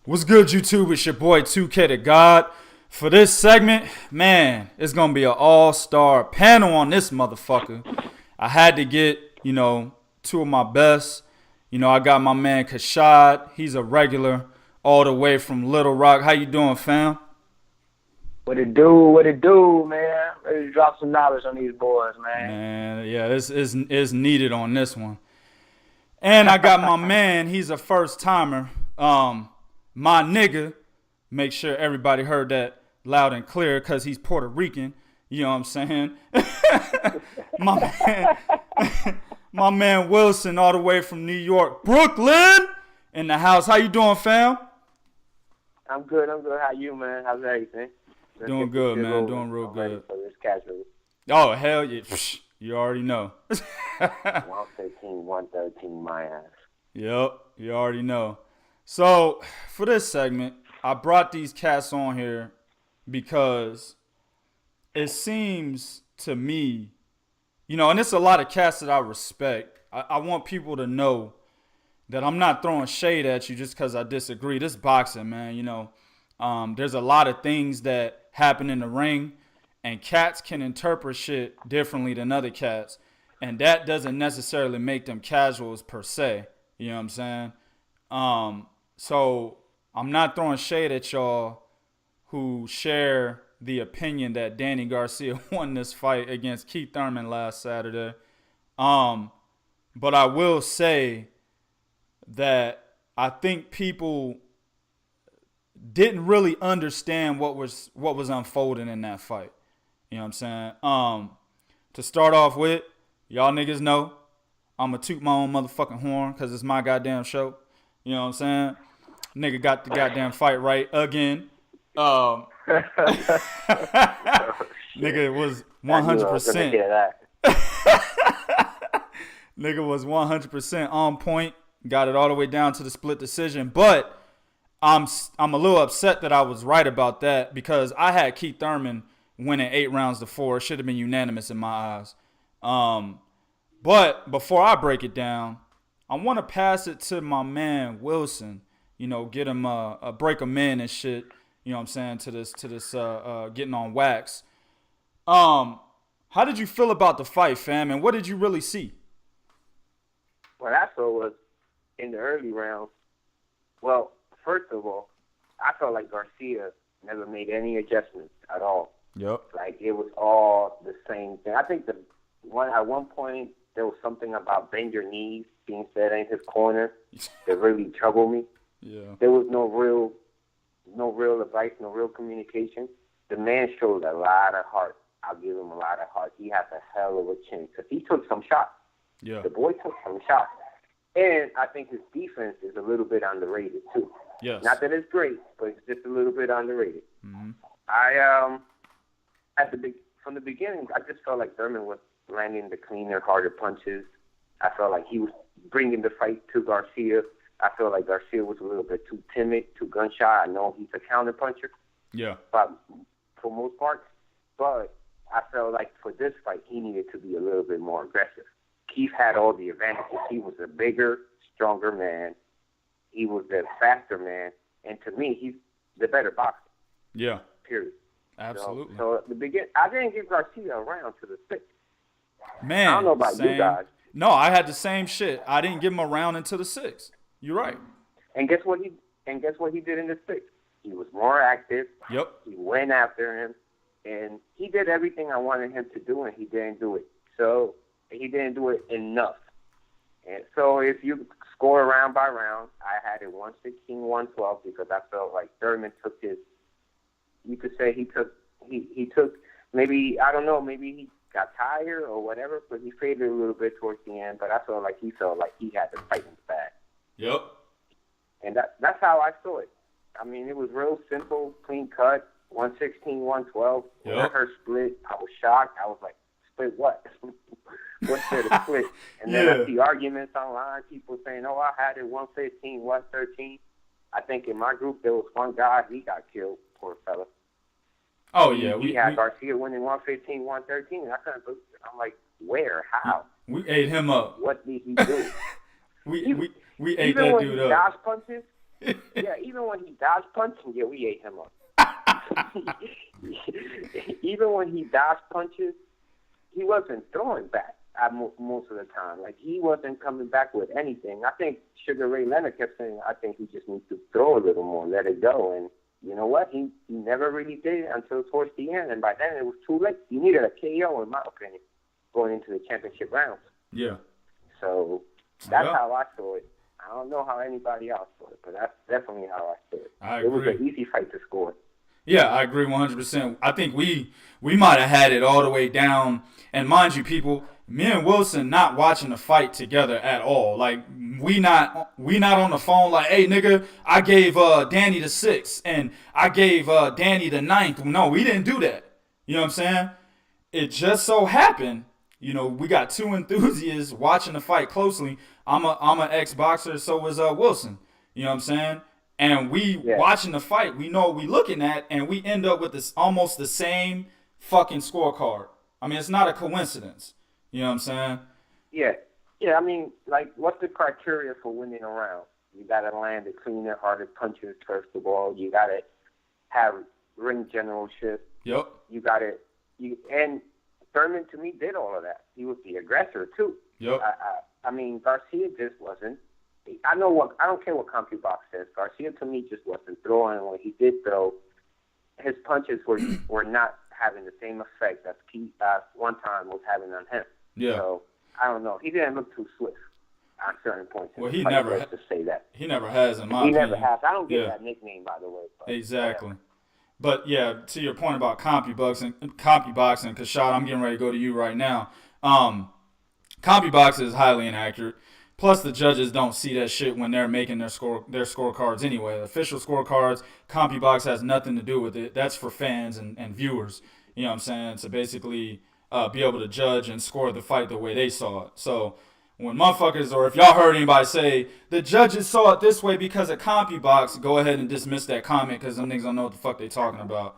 What's good, YouTube? It's your boy 2K the God. For this segment, man, it's gonna be an all-star panel on this motherfucker. I had to get, two of my best. I got my man Kashad. He's a regular all the way from Little Rock. How you doing, fam? What it do, man? Ready to drop some knowledge on these boys, man. Man, yeah, this is needed on this one. And I got my man, he's a first timer. My nigga, make sure everybody heard that loud and clear because he's Puerto Rican. You know what I'm saying? my man Wilson, all the way from New York, Brooklyn, in the house. How you doing, fam? I'm good. How you, man? How's everything? Doing good, man. Doing real good. For this casual. Oh, hell yeah. You already know. 115, 113, my ass. Yep, you already know. So, for this segment, I brought these cats on here because it seems to me, and it's a lot of cats that I respect. I want people to know that I'm not throwing shade at you just because I disagree. This boxing, man, there's a lot of things that happen in the ring, and cats can interpret shit differently than other cats, and that doesn't necessarily make them casuals per se. You know what I'm saying? So I'm not throwing shade at y'all who share the opinion that Danny Garcia won this fight against Keith Thurman last Saturday. But I will say that I think people didn't really understand what was unfolding in that fight. You know what I'm saying? To start off with, y'all niggas know I'm going to toot my own motherfucking horn because it's my goddamn show. You know what I'm saying? Nigga got the goddamn fight right again. Nigga was 100%. Nigga was 100% on point. Got it all the way down to the split decision. But I'm a little upset that I was right about that because I had Keith Thurman winning 8 rounds to 4. It should have been unanimous in my eyes. But before I break it down, I want to pass it to my man Wilson. Get him break him in and shit. You know what I'm saying, to this getting on wax. How did you feel about the fight, fam, and what did you really see? What I saw was in the early rounds. Well, first of all, I felt like Garcia never made any adjustments at all. Yep. Like it was all the same thing. I think at one point there was something about bend your knees being said in his corner that really troubled me. Yeah. There was no real advice, no real communication. The man showed a lot of heart. I'll give him a lot of heart. He has a hell of a chin because he took some shots. Yeah. The boy took some shots. And I think his defense is a little bit underrated, too. Yes. Not that it's great, but it's just a little bit underrated. Mm-hmm. From the beginning, I just felt like Thurman was landing the cleaner, harder punches. I felt like he was bringing the fight to Garcia. I feel like Garcia was a little bit too timid, too gun-shy. I know he's a counter-puncher. Yeah. But for most part. But I felt like for this fight, he needed to be a little bit more aggressive. Keith had all the advantages. He was a bigger, stronger man. He was the faster man. And to me, he's the better boxer. Yeah. Period. Absolutely. So at the beginning, I didn't give Garcia a round to the 6th. Man. I don't know about you guys. No, I had the same shit. I didn't give him a round until the 6th. You're right. And guess what he did in the 6th? He was more active. Yep. He went after him, and he did everything I wanted him to do, and he didn't do it. So he didn't do it enough. And so if you score round by round, I had it 116, 112 because I felt like Thurman took his. You could say he took maybe I don't know, maybe he got tired or whatever, but he faded a little bit towards the end. But I felt like he had the fight in the bag. Yep. And that's how I saw it. I mean, it was real simple, clean cut, 116, 112. Yep. When I heard split, I was shocked. I was like, split what? What's there to split? And then I see arguments online, people saying, oh, I had it 115, 113. I think in my group there was one guy, he got killed, poor fella. Oh, yeah. We had Garcia winning 115, 113. I couldn't believe it. I'm like, where? How? We ate him up. What did he do? we ate even that when dude he up. dodged punches, Yeah, even when he dodged punches, yeah, we ate him up. Even when he dodged punches, he wasn't throwing back most of the time. Like, he wasn't coming back with anything. I think Sugar Ray Leonard kept saying, I think he just needs to throw a little more, let it go. And you know what? He never really did it until towards the end. And by then, it was too late. He needed a KO, in my opinion, going into the championship rounds. Yeah. So that's how I saw it. I don't know how anybody else saw it, but that's definitely how I saw it. I agree. It was an easy fight to score. Yeah, I agree 100%. I think we might have had it all the way down. And mind you, people, me and Wilson not watching the fight together at all. Like, we not on the phone like, hey, nigga, I gave Danny the 6th and I gave Danny the 9th. No, we didn't do that. You know what I'm saying? It just so happened, you know, we got two enthusiasts watching the fight closely. I'm an ex-boxer, so was Wilson. You know what I'm saying? And we watching the fight, we know what we looking at, and we end up with this almost the same fucking scorecard. I mean, it's not a coincidence. You know what I'm saying? Yeah. Yeah, I mean, like, what's the criteria for winning a round? You got to land the cleaner, harder punches, first of all. You got to have ring generalship. Yep. You got to, and Thurman, to me, did all of that. He was the aggressor, too. Yep. I mean, Garcia just wasn't. I don't care what CompuBox says. Garcia, to me, just wasn't throwing. When he did throw, his punches were not having the same effect that Keith one time was having on him. Yeah. So I don't know. He didn't look too swift at certain points. Well, he never to say that. He never has, in my opinion. He never has. I don't get that nickname, by the way. But, exactly. But yeah, to your point about CompuBox and Kashad, I'm getting ready to go to you right now. CompuBox is highly inaccurate. Plus, the judges don't see that shit when they're making their scorecards anyway. The official scorecards, CompuBox has nothing to do with it. That's for fans and viewers. You know what I'm saying? To basically be able to judge and score the fight the way they saw it. So when motherfuckers, or if y'all heard anybody say, the judges saw it this way because of CompuBox, go ahead and dismiss that comment because them niggas don't know what the fuck they talking about.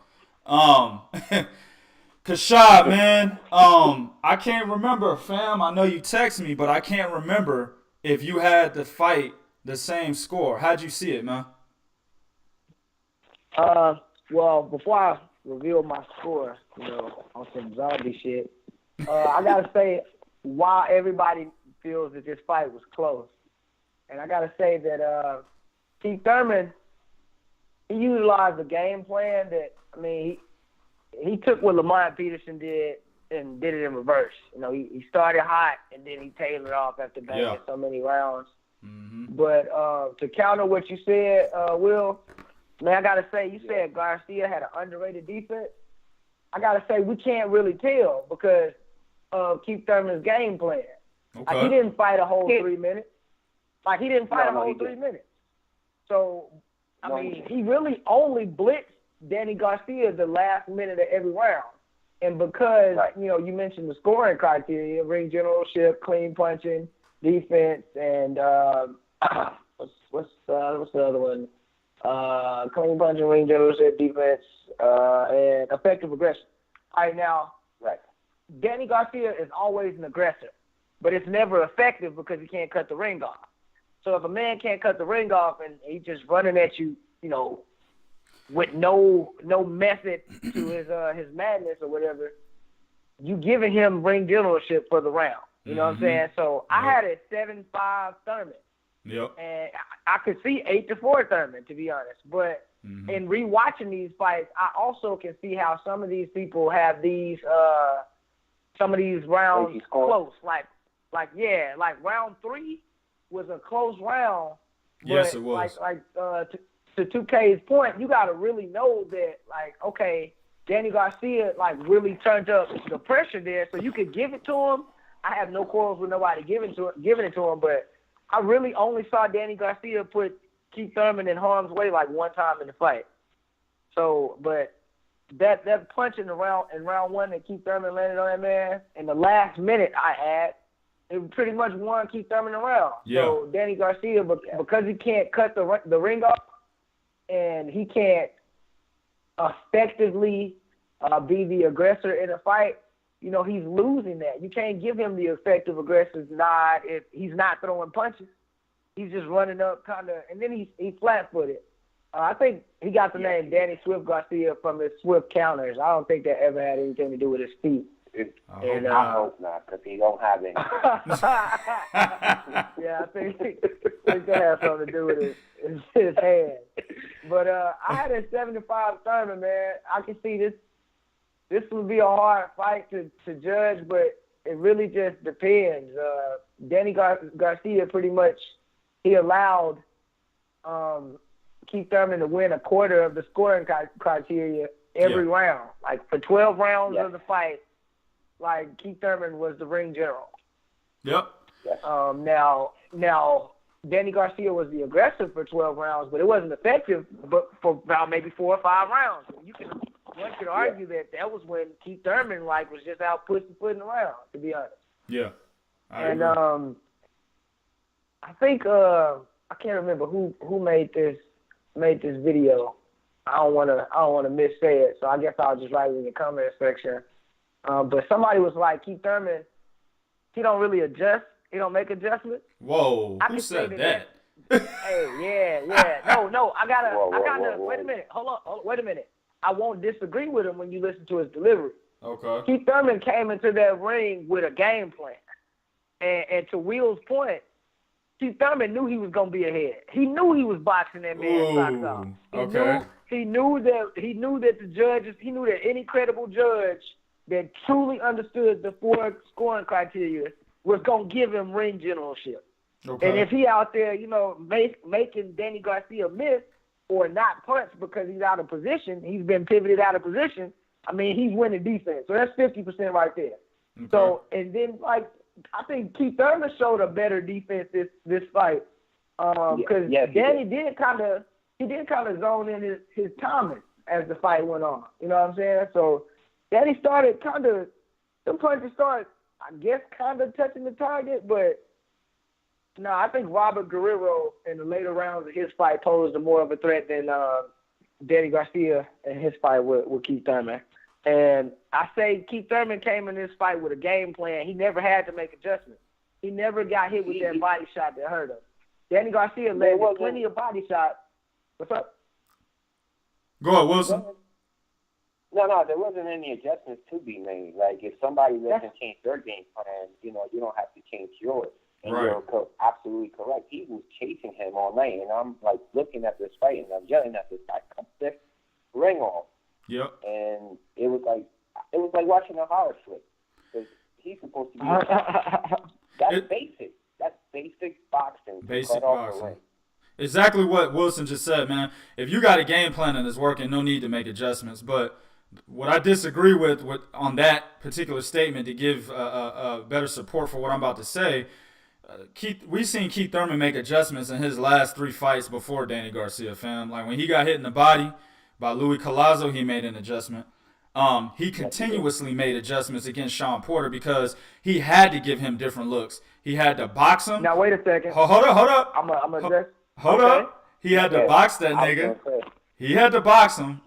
Kashad, man, I can't remember, fam. I know you text me, but I can't remember if you had the fight the same score. How'd you see it, man? Well, before I reveal my score, on some zombie shit, I gotta say why everybody feels that this fight was close. And I gotta say that Keith Thurman, he utilized a game plan that, I mean, he took what Lamont Peterson did and did it in reverse. He started hot and then he tailored off after banging so many rounds. Mm-hmm. But to counter what you said, Will, man, I gotta say, you said Garcia had an underrated defense. I gotta say we can't really tell because of Keith Thurman's game plan. Okay. Like, he didn't fight a whole 3 minutes. Like, he didn't fight a whole 3 minutes. So, I mean, he really only blitzed Danny Garcia the last minute of every round. And because, you mentioned the scoring criteria, ring generalship, clean punching, defense, and what's the other one? Clean punching, ring generalship, defense, and effective aggression. All right, now, Danny Garcia is always an aggressor, but it's never effective because he can't cut the ring off. So if a man can't cut the ring off and he's just running at you, with no method to his madness or whatever, you giving him ring generalship for the round. You know what I'm saying? So I had it 7-5 Thurman. Yep. And I could see 8-4 Thurman, to be honest. But in rewatching these fights, I also can see how some of these people have these some of these rounds close. Like round 3 was a close round. But yes, it was. To 2K's point, you got to really know that, okay, Danny Garcia, really turned up the pressure there so you could give it to him. I have no quarrels with nobody giving it to him, but I really only saw Danny Garcia put Keith Thurman in harm's way one time in the fight. So, but that punch in round 1 that Keith Thurman landed on that man, in the last minute it pretty much won Keith Thurman around. Yeah. So Danny Garcia, because he can't cut the ring off, and he can't effectively be the aggressor in a fight, he's losing that. You can't give him the effective aggressive nod if he's not throwing punches. he's just running up kind of, and then he flat-footed. I think he got the name Danny Swift Garcia from his swift counters. I don't think that ever had anything to do with his feet. I hope not, because he don't have any. Yeah, I think that has something to do with his hand. But I had a 75 Thurman, man. I can see this would be a hard fight to judge, but it really just depends. Danny Garcia pretty much, he allowed Keith Thurman to win a quarter of the scoring criteria every round. Like for 12 rounds of the fight, like Keith Thurman was the ring general. Yep. Now Danny Garcia was the aggressor for 12 rounds, but it wasn't effective but for about maybe 4 or 5 rounds. One could argue that was when Keith Thurman was just out pussyfooting around, to be honest. Yeah. I agree. I think I can't remember who made this video. I don't wanna missay it, so I guess I'll just write it in the comment section. But somebody was like, Keith Thurman, he don't really adjust. He don't make adjustments. Whoa, who said that? Hey, yeah. No, I gotta. Wait a minute. Hold on. Wait a minute. I won't disagree with him when you listen to his delivery. Okay. Keith Thurman came into that ring with a game plan. And to Will's point, Keith Thurman knew he was gonna be ahead. He knew he was boxing that man's socks off. He knew that the judges, he knew that any credible judge that truly understood the 4 scoring criteria was gonna give him ring generalship. Okay. And if he out there, making Danny Garcia miss or not punch because he's out of position, he's been pivoted out of position, I mean, he's winning defense. So that's 50% right there. Okay. So, and then, I think Keith Thurman showed a better defense this fight because Danny did kind of zone in his timing as the fight went on. You know what I'm saying? So Danny started them punches started, I guess, kind of touching the target, but no, I think Robert Guerrero in the later rounds of his fight posed more of a threat than Danny Garcia in his fight with Keith Thurman. And I say Keith Thurman came in this fight with a game plan. He never had to make adjustments. He never got hit with that body shot that hurt him. Danny Garcia led with plenty of body shots. What's up? Go ahead, Wilson. No, there wasn't any adjustments to be made. Like, if somebody doesn't change their game plan, you don't have to change yours. And you're absolutely correct. He was chasing him all night, and I'm looking at this fight, and I'm yelling at this guy, "Cut this ring off!" Yep. And it was like watching a horror flick, because he's supposed to be. That's basic. That's basic boxing. Basic boxing. Exactly what Wilson just said, man. If you got a game plan and it's working, no need to make adjustments. But what I disagree with on that particular statement, to give better support for what I'm about to say, we've seen Keith Thurman make adjustments in his last 3 fights before Danny Garcia, fam. Like when he got hit in the body by Louis Collazo, he made an adjustment. He continuously made adjustments against Sean Porter because he had to give him different looks. He had to box him. Now wait a second. Hold up. I'm address. Hold up. He had to box that nigga. He had to box him.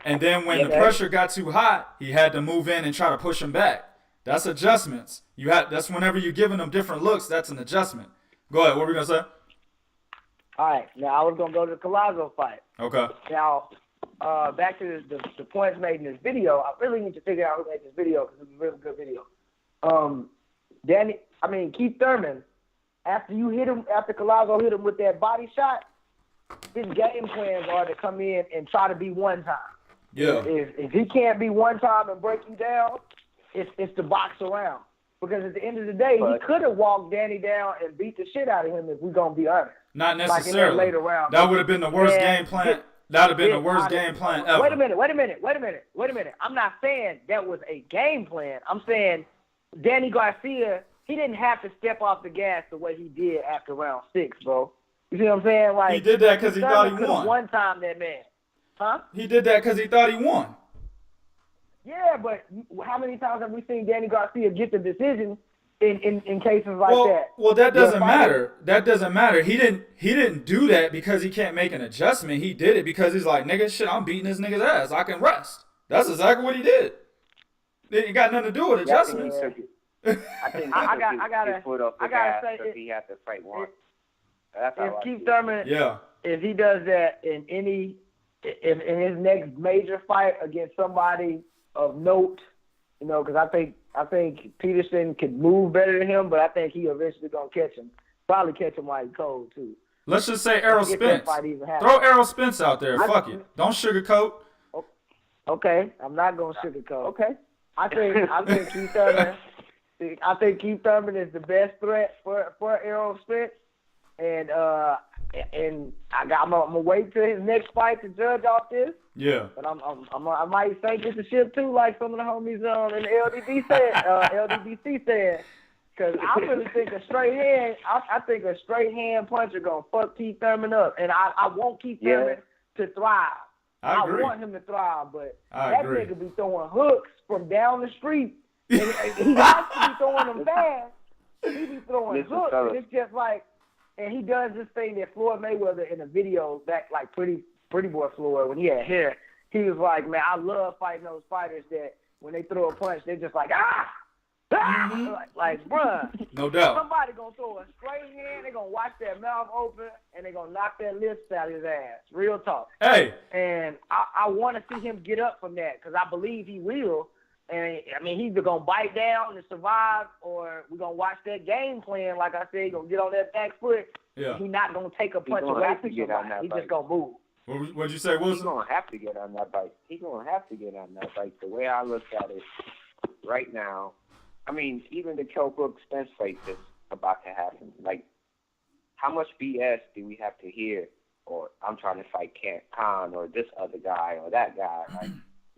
And then when the pressure got too hot, he had to move in and try to push him back. That's adjustments. That's whenever you're giving them different looks, that's an adjustment. Go ahead. What were we going to say? All right. Now, I was going to go to the Collazo fight. Okay. Now, back to the points made in this video. I really need to figure out who made this video because it's a really good video. Keith Thurman, after Collazo hit him with that body shot, his game plans are to come in and try to be one time. Yeah. If he can't be one time and break you down, it's to box around. Because at the end of the day, he could have walked Danny down and beat the shit out of him if we're going to be honest. Not necessarily. Like in that later round. That would have been the worst game plan. That would have been the worst game plan ever. Wait a minute. I'm not saying that was a game plan. I'm saying Danny Garcia, he didn't have to step off the gas the way he did after round 6, bro. You see what I'm saying? Like, he did that because he thought he won. One time that man. Huh? He did that because he thought he won. Yeah, but how many times have we seen Danny Garcia get the decision in cases like that? Well, that doesn't matter. That doesn't matter. He didn't do that because he can't make an adjustment. He did it because he's like, nigga, shit, I'm beating this nigga's ass. I can rest. That's exactly what he did. It got nothing to do with adjustments. I think he took his foot off the gas because he had to fight one. That's how if I Keith see Thurman, if he does that in in his next major fight against somebody of note, you know, because I think Peterson could move better than him, but I think he eventually gonna catch him. Probably catch him while he's cold too. Let's just say Errol Spence. Throw Errol Spence out there. Fuck it. Don't sugarcoat. Okay, I'm not gonna sugarcoat. Okay, I think Keith Thurman. I think Keith Thurman is the best threat for Errol Spence, and I'm gonna wait till his next fight to judge off this. Yeah. But I might sink this ship too, like some of the homies in the LDDC said, because I really think a straight hand. I think a straight hand puncher gonna fuck Keith Thurman up, and I want Keith Thurman to thrive. I agree. I want him to thrive, but I that agree. nigga be throwing hooks from down the street. And he has to be throwing them fast. He be throwing hooks, and it's just like, and he does this thing that Floyd Mayweather in the video back, like Pretty Boy Floyd, when he had hair, he was like, man, I love fighting those fighters that when they throw a punch, they're just like, like, bruh. No doubt. Somebody gonna throw a straight hand, they gonna watch their mouth open, and they gonna knock their lips out of his ass. Real talk. Hey. And I want to see him get up from that, because I believe he will. And, I mean, he's either going to bite down and survive, or we're going to watch that game plan. Like I said, he's going to get on that back foot. Yeah. He's not going to take a punch away from somebody. He's just going to move. What'd you say, Wilson? He's going to have to get on that bike. He's going to have to get on that bike. The way I look at it right now, I mean, even the Kell Brooks Spence fight that's about to happen, like, how much BS do we have to hear? Or I'm trying to fight Khan or this other guy or that guy.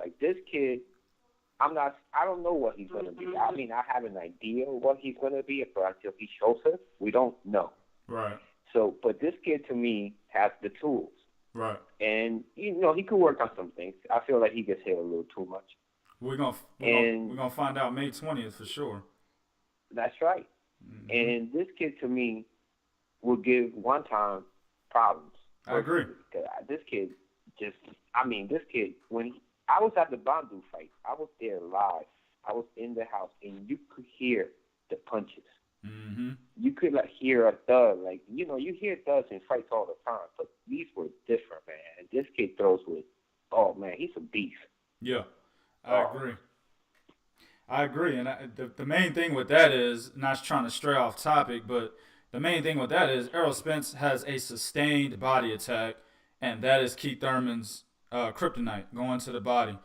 Like this kid, I don't know what he's going to be. I mean, I have an idea of what he's going to be, but until he shows us, we don't know. Right. So, but this kid, to me, has the tools. Right. And, you know, he could work on some things. I feel like he gets hit a little too much. We're gonna find out May 20th for sure. That's right. Mm-hmm. And this kid, to me, will give one time problems. I agree. This kid when I was at the Bandu fight, I was there live. I was in the house, and you could hear the punches. Mm-hmm. You could hear a thud. Like, you know, you hear thuds in fights all the time, but these were different, man. And this kid throws with, oh, man, he's a beast. Yeah, I agree. And the main thing with that is, not trying to stray off topic, but the main thing with that is Errol Spence has a sustained body attack, and that is Keith Thurman's kryptonite, going to the body.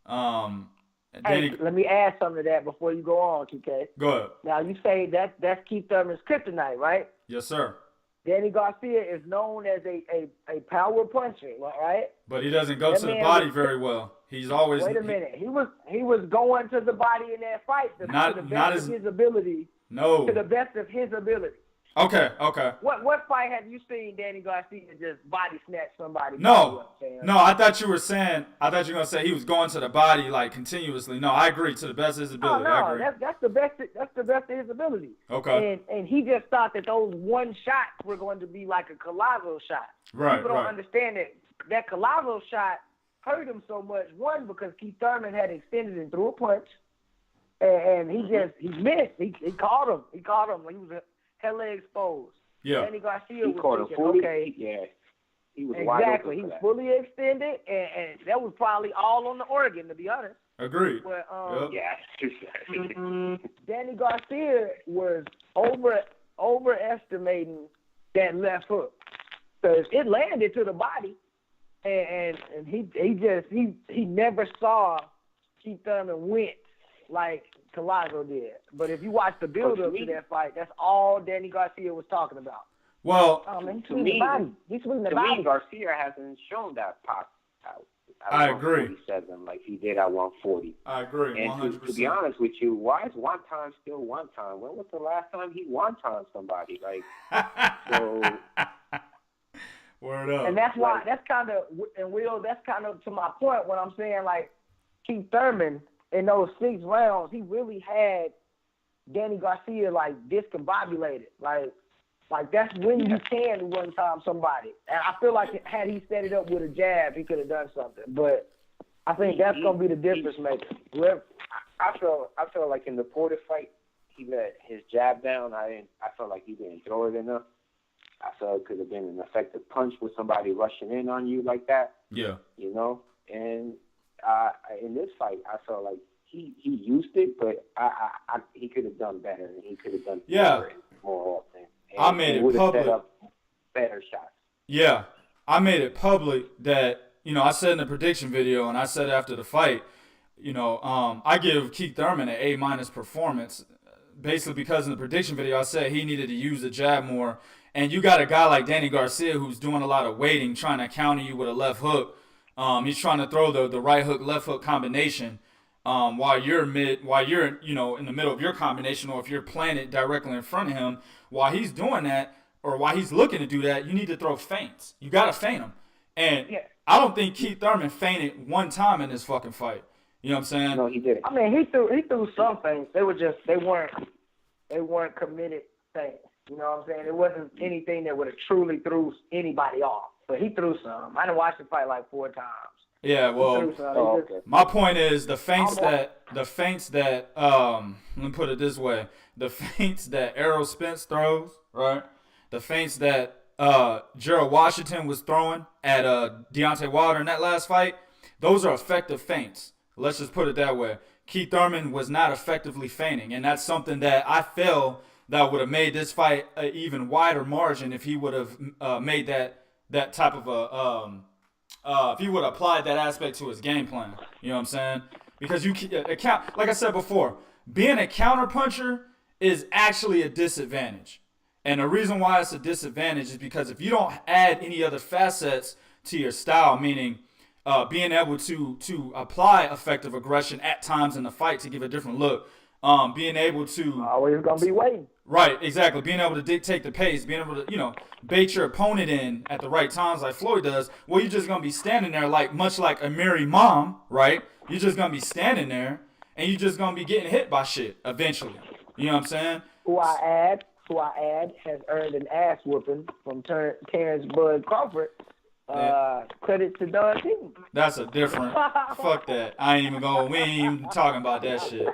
Let me add something to that before you go on, TK. Go ahead. Now, you say that's Keith Thurman's kryptonite, right? Yes, sir. Danny Garcia is known as a power puncher, right? But he doesn't go to the body very well. He's always... Wait a minute. He was going to the body in that fight to the best of his ability. No. To the best of his ability. Okay. What fight have you seen Danny Garcia just body snatch somebody? No, I thought you were going to say he was going to the body continuously. No, I agree, to the best of his ability. Oh, no, that's the best of his ability. Okay. And he just thought that those one shots were going to be like a Collazo shot. Right. People don't understand that Collazo shot hurt him so much. One, because Keith Thurman had extended and threw a punch, and he missed. He caught him. He was hella exposed. Yeah. Danny Garcia was caught thinking, him fully. okay. Yeah. He was exactly. He was fully extended, and that was probably all on the organ, to be honest. Agreed. But yeah. Danny Garcia was overestimating that left hook, because it landed to the body, and he never saw Keith Thurman wince like Collazo did. But if you watch the build-up to that fight, that's all Danny Garcia was talking about. Well, to me, Garcia hasn't shown that pop out. I agree. 147 like he did at 140. I agree, and 100%. To be honest with you, why is one time still one time? When was the last time he one time somebody? So. Word up. And that's why, that's kind of to my point when I'm saying, Keith Thurman, in those 6 rounds, he really had Danny Garcia discombobulated. Like that's when you can one time somebody. And I feel like had he set it up with a jab, he could have done something. But I think that's gonna be the difference maker. I feel like in the Porter fight, he let his jab down. I felt like he didn't throw it enough. I felt it could have been an effective punch with somebody rushing in on you like that. Yeah. You know, and in this fight, I felt like he used it, but he could have done better, and he could have done more often. And I made it public. Set up better shots. Yeah, I made it public that, you know, I said in the prediction video, and I said after the fight, you know, I give Keith Thurman an A- performance, basically because in the prediction video I said he needed to use the jab more. And you got a guy like Danny Garcia who's doing a lot of waiting, trying to counter you with a left hook. He's trying to throw the right hook, left hook combination while you're you know, in the middle of your combination, or if you're playing it directly in front of him. While he's doing that, or while he's looking to do that, you need to throw feints. You got to feint him. And I don't think Keith Thurman feinted one time in this fucking fight. You know what I'm saying? No, he didn't. I mean, he threw some things. They weren't committed things. You know what I'm saying? It wasn't anything that would have truly threw anybody off. But he threw some. I done watched the fight like 4 times. Yeah, well, my point is the feints that let me put it this way, the feints that Errol Spence throws, right? The feints that Gerald Washington was throwing at Deontay Wilder in that last fight, those are effective feints. Let's just put it that way. Keith Thurman was not effectively feinting, and that's something that I feel that would have made this fight an even wider margin if he would have made that type of a if he would have applied that aspect to his game plan. You know what I'm saying? Because you like I said before, being a counter puncher is actually a disadvantage. And the reason why it's a disadvantage is because if you don't add any other facets to your style, meaning being able to apply effective aggression at times in the fight to give a different look, being able to always gonna be waiting. Right, exactly. Being able to dictate the pace, being able to, you know, bait your opponent in at the right times like Floyd does. Well, you're just gonna be standing there much like Amiri Mom, right? You're just gonna be standing there and you're just gonna be getting hit by shit eventually. You know what I'm saying? Who I add has earned an ass whooping from Terrence Bud Crawford. Credit to Don King. That's a different. Fuck that. We ain't even talking about that shit.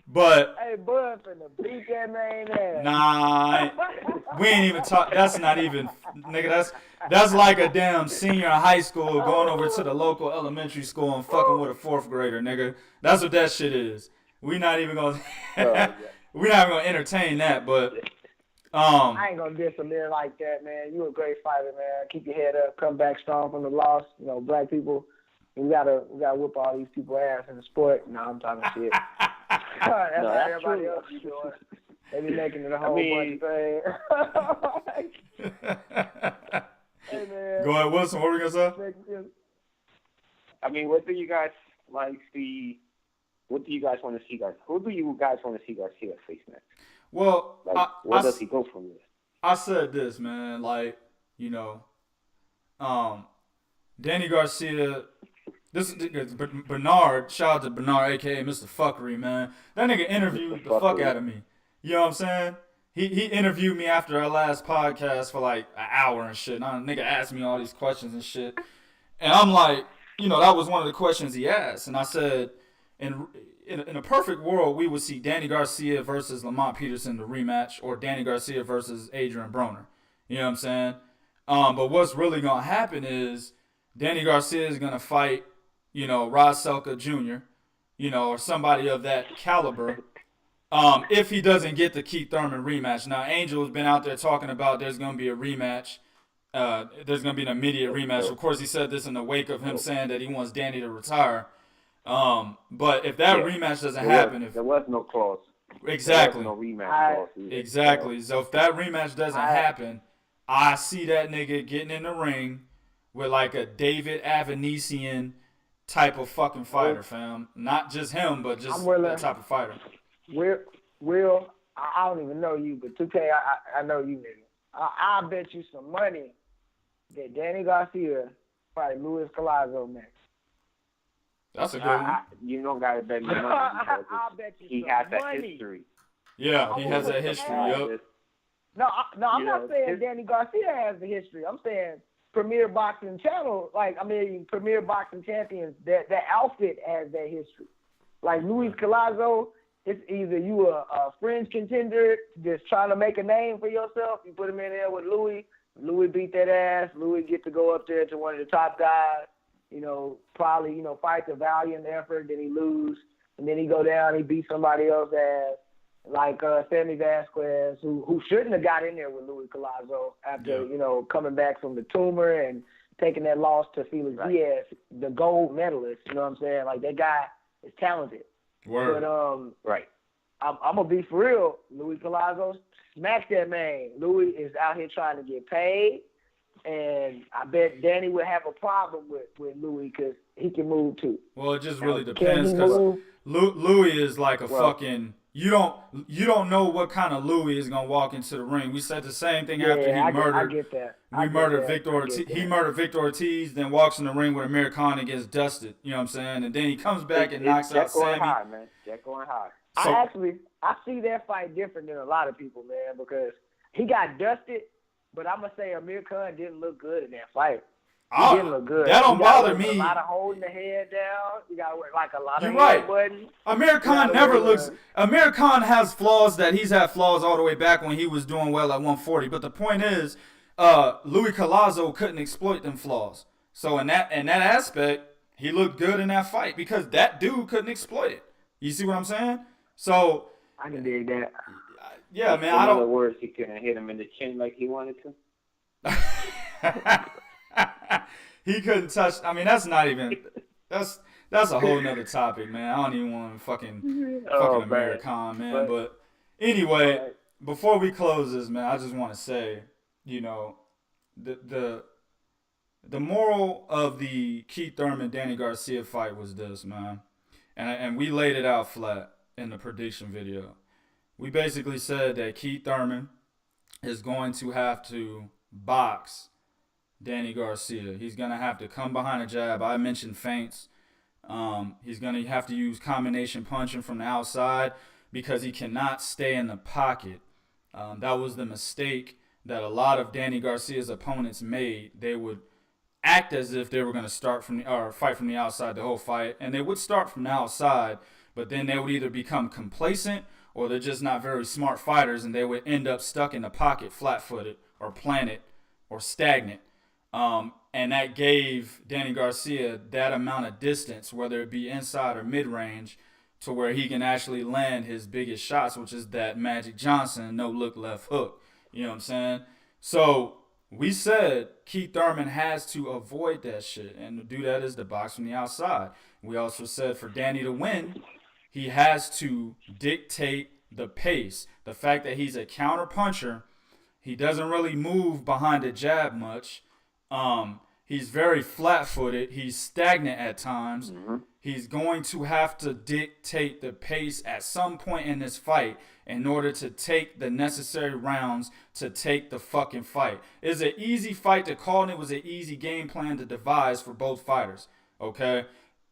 But hey, Bud finna beat that man ass. Nah, we ain't even talk. That's not even, nigga. That's like a damn senior in high school going over to the local elementary school and fucking with a 4th grader, nigga. That's what that shit is. We not even gonna. We're not gonna entertain that, but. I ain't gonna diss a man like that, man. You a great fighter, man. Keep your head up. Come back strong from the loss. You know, black people, we gotta whoop all these people ass in the sport. No, I'm talking shit. That's what everybody else be doing. They be making it a whole bunch of things. Hey, man. Go ahead, Wilson. What were you gonna say? I mean, what do you guys like see? What do you guys want to see, guys? Who do you guys want to see Garcia face next? Well, where does he go from this? I said this, man. Like, you know, Danny Garcia. This is Bernard. Shout out to Bernard, aka Mr. Fuckery, man. That nigga interviewed the fuck out of me. You know what I'm saying? He interviewed me after our last podcast for like an hour and shit. And nigga asked me all these questions and shit. And I'm like, you know, that was one of the questions he asked. And I said, in a perfect world, we would see Danny Garcia versus Lamont Peterson, the rematch, or Danny Garcia versus Adrian Broner. You know what I'm saying? But what's really going to happen is Danny Garcia is going to fight, you know, Rod Selka Jr., you know, or somebody of that caliber, if he doesn't get the Keith Thurman rematch. Now, Angel's been out there talking about there's going to be a rematch. There's going to be an immediate rematch. Of course, he said this in the wake of him saying that he wants Danny to retire. But if that rematch doesn't happen, there was no clause. Exactly. There was no rematch clause either. Exactly. So if that rematch doesn't happen, I see that nigga getting in the ring with like a David Avanesian type of fucking fighter, fam. Not just him, but just that type of fighter. Will, I don't even know you, but 2K, I know you, nigga. I bet you some money that Danny Garcia fight Luis Collazo next. That's a good one. You don't gotta bet me money because he has that history. Yeah, he has that history. Yep. No, I'm not saying Danny Garcia has the history. I'm saying Premier Boxing Channel, Premier Boxing Champions, that outfit has that history. Like Luis Collazo it's either you a fringe contender just trying to make a name for yourself. You put him in there with Louis. Louis beat that ass. Louis get to go up there to one of the top guys. Probably fight the valiant effort. Then he lose, and then he go down. He beat somebody else's ass, like Sammy Vasquez, who shouldn't have got in there with Louis Collazo after coming back from the tumor and taking that loss to Felix Diaz, the gold medalist. You know what I'm saying? Like, that guy is talented. Word. But I'm gonna be for real. Louis Collazo smacked that man. Louis is out here trying to get paid, and I bet Danny would have a problem with Louis because he can move too. Well, it just really depends because Louis is like a fucking. You don't know what kind of Louis is gonna walk into the ring. We said the same thing after he murdered. I get that. Victor Ortiz. He murdered Victor Ortiz, then walks in the ring with Amir Khan and gets dusted. You know what I'm saying? And then he comes back and knocks out Sammy. High, man. Jack going high. I see that fight different than a lot of people, man, because he got dusted, but I'm gonna say Amir Khan didn't look good in that fight. He didn't look good. That don't bother me. A lot of holding the head down. You got to work like a lot of head buttons. Amir Khan never looks. Amir Khan has flaws that he's had flaws all the way back when he was doing well at 140. But the point is, Louis Collazo couldn't exploit them flaws. So in that aspect, he looked good in that fight because that dude couldn't exploit it. You see what I'm saying? So I can dig that. Yeah, man. In other words, he couldn't hit him in the chin like he wanted to. He couldn't touch. I mean, that's not even. That's a whole nother topic, man. I don't even want to fucking Amir Khan, man. But anyway, before we close this, man, I just want to say, the moral of the Keith Thurman Danny Garcia fight was this, man, and we laid it out flat in the prediction video. We basically said that Keith Thurman is going to have to box Danny Garcia. He's going to have to come behind a jab. I mentioned feints. He's going to have to use combination punching from the outside because he cannot stay in the pocket. That was the mistake that a lot of Danny Garcia's opponents made. They would act as if they were going to fight from the outside the whole fight, and they would start from the outside, but then they would either become complacent or they're just not very smart fighters, and they would end up stuck in the pocket flat-footed or planted or stagnant. And that gave Danny Garcia that amount of distance, whether it be inside or mid-range, to where he can actually land his biggest shots, which is that Magic Johnson no-look left hook. You know what I'm saying? So we said Keith Thurman has to avoid that shit, and to do that is to box from the outside. We also said for Danny to win, he has to dictate the pace. The fact that he's a counter puncher, he doesn't really move behind the jab much. He's very flat-footed. He's stagnant at times. Mm-hmm. He's going to have to dictate the pace at some point in this fight in order to take the necessary rounds to take the fucking fight. It's an easy fight to call, and it was an easy game plan to devise for both fighters, okay?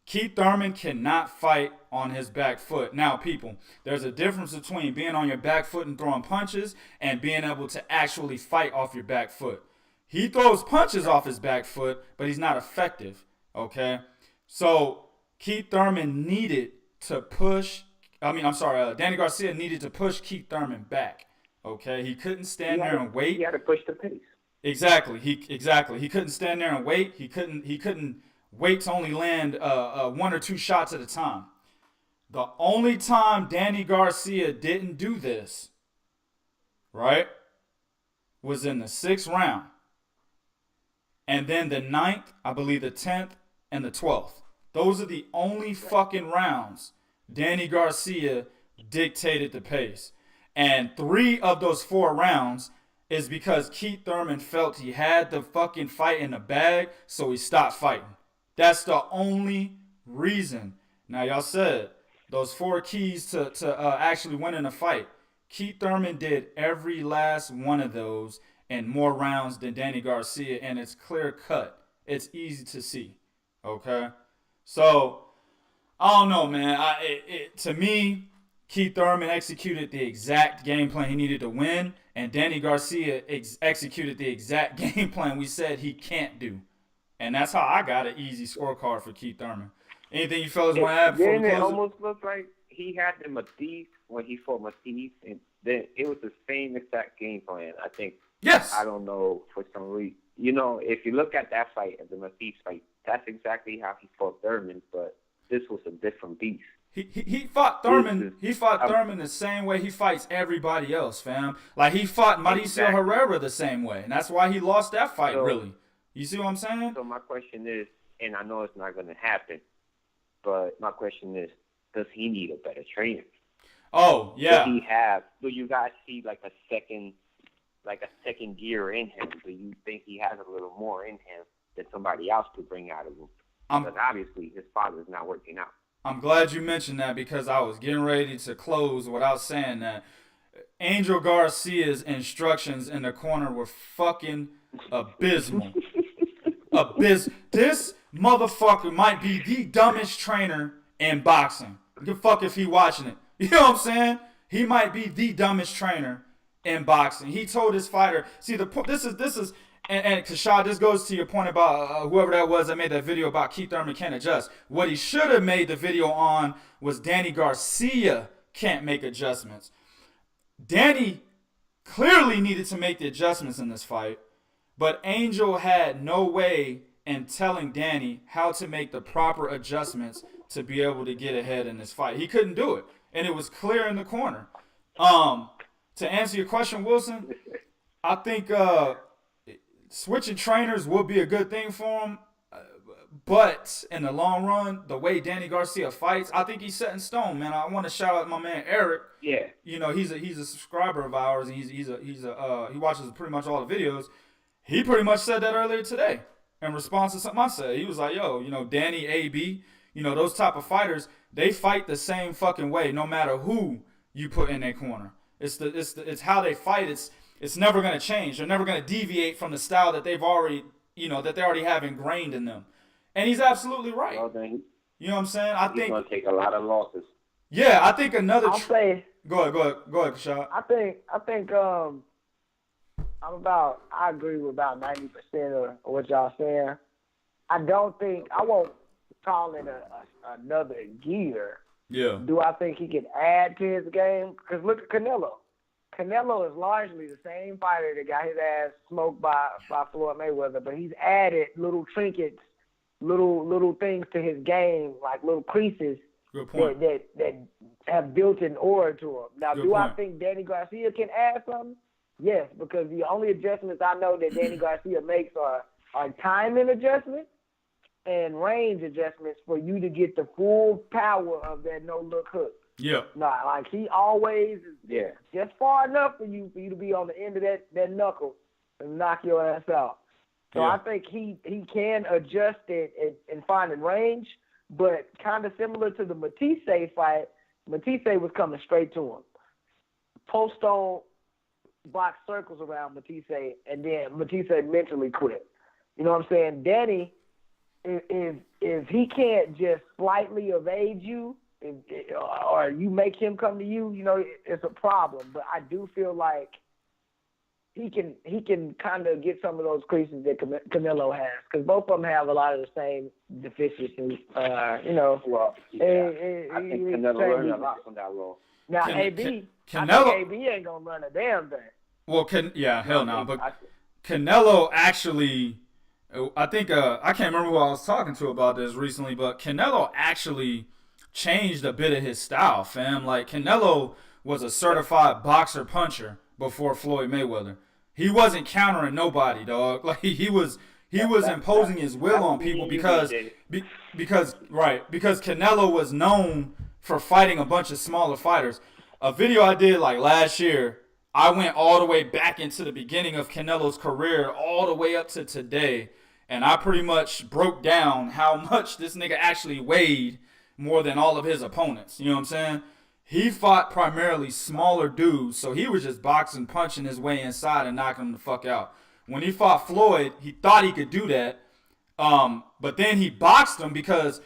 Keith Thurman cannot fight on his back foot. Now, people, there's a difference between being on your back foot and throwing punches and being able to actually fight off your back foot. He throws punches off his back foot, but he's not effective, okay? So Keith Thurman needed to push, Danny Garcia needed to push Keith Thurman back, okay? He couldn't stand there and wait. He had to push the pace. Exactly. He couldn't stand there and wait. He couldn't wait to only land one or two shots at a time. The only time Danny Garcia didn't do this, right, was in the 6th round. And then the 9th, I believe the 10th, and the 12th. Those are the only fucking rounds Danny Garcia dictated the pace. And 3 of those 4 rounds is because Keith Thurman felt he had the fucking fight in the bag, so he stopped fighting. That's the only reason. Now, y'all said those 4 keys to actually winning a fight. Keith Thurman did every last one of those and more rounds than Danny Garcia, and it's clear cut. It's easy to see, okay? So, I don't know, man. To me, Keith Thurman executed the exact game plan he needed to win, and Danny Garcia executed the exact game plan we said he can't do. And that's how I got an easy scorecard for Keith Thurman. Anything you fellas want to add before we close? It almost looked like he had the Matisse when he fought Matisse, and then it was the same exact game plan. I think. Yes. I don't know, for some reason. You know, if you look at that fight, the Matisse fight, that's exactly how he fought Thurman, but this was a different beast. He fought Thurman. He fought Thurman the same way he fights everybody else, fam. Like he fought Mauricio Herrera the same way, and that's why he lost that fight. So, really, you see what I'm saying? So my question is, and I know it's not going to happen, but my question is, does he need a better trainer? Oh yeah. Do you guys see like a second gear in him? Do you think he has a little more in him than somebody else to bring out of him? Because obviously his father's not working out. I'm glad you mentioned that because I was getting ready to close without saying that. Angel Garcia's instructions in the corner were fucking abysmal. This motherfucker might be the dumbest trainer in boxing. Give a fuck if he watching it. You know what I'm saying? He might be the dumbest trainer in boxing. He told his fighter, see, this is and Kashad, this goes to your point about whoever that was that made that video about Keith Thurman can't adjust. What he should have made the video on was Danny Garcia can't make adjustments. Danny clearly needed to make the adjustments in this fight, but Angel had no way in telling Danny how to make the proper adjustments to be able to get ahead in this fight. He couldn't do it, and it was clear in the corner. To answer your question, Wilson, I think switching trainers will be a good thing for him, but in the long run, the way Danny Garcia fights, I think he's set in stone, man. I want to shout out my man Eric. Yeah. You know, he's a subscriber of ours, and he watches pretty much all the videos. He pretty much said that earlier today in response to something I said. He was like, yo, you know, Danny, AB, you know, those type of fighters, they fight the same fucking way no matter who you put in their corner. It's how they fight. It's never going to change. They're never going to deviate from the style that they already have ingrained in them. And he's absolutely right. Well, then, you know what I'm saying? I think he's going to take a lot of losses. Yeah, I think another. I'll say. Go ahead, Kashad. I think I agree with about 90% of what y'all saying. I won't call it another gear. Yeah. Do I think he can add to his game? Because look at Canelo. Canelo is largely the same fighter that got his ass smoked by Floyd Mayweather, but he's added little trinkets, little things to his game, like little creases that have built-in aura to him. Now, do I think Danny Garcia can add something? Yes, because the only adjustments I know that Danny Garcia makes are timing adjustments and range adjustments for you to get the full power of that no-look hook. Yeah. Nah, like he always is just far enough for you to be on the end of that knuckle and knock your ass out. So I think he can adjust it and find a range, but kind of similar to the Matisse fight, Matisse was coming straight to him. Post on box circles around Matisse, and then Matisse mentally quit. You know what I'm saying? Danny, if he can't just slightly evade you, or you make him come to you, you know, it's a problem. But I do feel like he can kind of get some of those creases that Canelo has, because both of them have a lot of the same deficiencies. You know, well, I think Canelo learned a lot from that role. Now, AB, I think AB ain't gonna run a damn thing. Well, hell no. But Canelo actually, I think I can't remember who I was talking to about this recently, but Canelo actually changed a bit of his style, fam. Like, Canelo was a certified boxer puncher before Floyd Mayweather. He wasn't countering nobody, dog. Like, he was imposing his will on people because Canelo was known for fighting a bunch of smaller fighters. A video I did like last year, I went all the way back into the beginning of Canelo's career, all the way up to today, and I pretty much broke down how much this nigga actually weighed more than all of his opponents. You know what I'm saying? He fought primarily smaller dudes, so he was just boxing, punching his way inside and knocking them the fuck out. When he fought Floyd, he thought he could do that, but then he boxed him because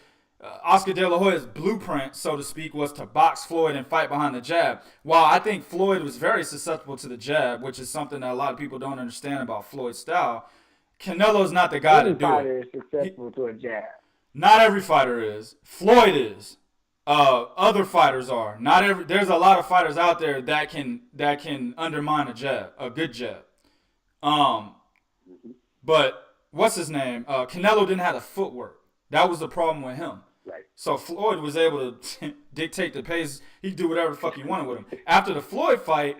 Oscar De La Hoya's blueprint, so to speak, was to box Floyd and fight behind the jab. While I think Floyd was very susceptible to the jab, which is something that a lot of people don't understand about Floyd's style, Canelo's not the guy to do it. Every fighter is susceptible to a jab. Not every fighter is. Floyd is. Other fighters are. Not every. There's a lot of fighters out there that can undermine a good jab. But what's his name? Canelo didn't have the footwork. That was the problem with him. Right. So Floyd was able to dictate the pace. He could do whatever the fuck he wanted with him. After the Floyd fight,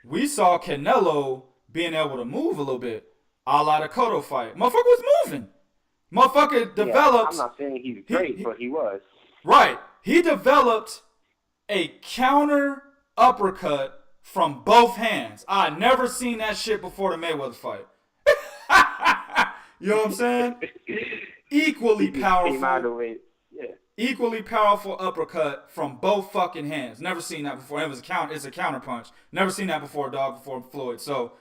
we saw Canelo being able to move a little bit, a la the Cotto fight. Motherfucker was moving. Motherfucker developed. I'm not saying he's great, but he was. Right. He developed a counter uppercut from both hands. I never seen that shit before the Mayweather fight. You know what I'm saying? Equally powerful. Yeah. Equally powerful uppercut from both fucking hands. Never seen that before. It's a counter punch. Never seen that before, dog, before Floyd. So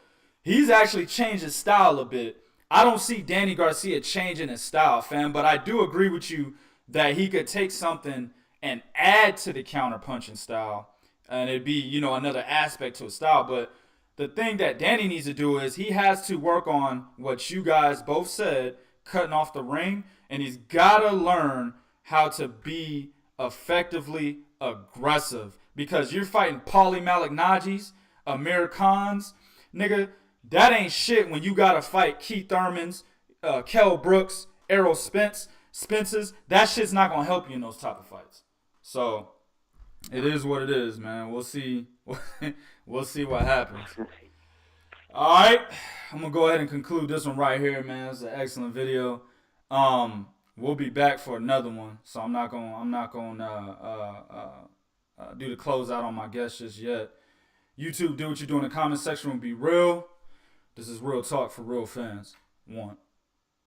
he's actually changed his style a bit. I don't see Danny Garcia changing his style, fam, but I do agree with you that he could take something and add to the counter punching style, and it'd be, another aspect to his style. But the thing that Danny needs to do is he has to work on what you guys both said, cutting off the ring, and he's got to learn how to be effectively aggressive, because you're fighting Paulie Malignaggi's, Amir Khan's, nigga. That ain't shit when you gotta fight Keith Thurman's, Kell Brooks, Errol Spence's. That shit's not gonna help you in those type of fights. So it is what it is, man. We'll see. We'll see what happens. All right, I'm gonna go ahead and conclude this one right here, man. It's an excellent video. We'll be back for another one, so I'm not gonna do the closeout on my guest just yet. YouTube, do what you do in the comment section. Will be real. This is real talk for real fans. 1.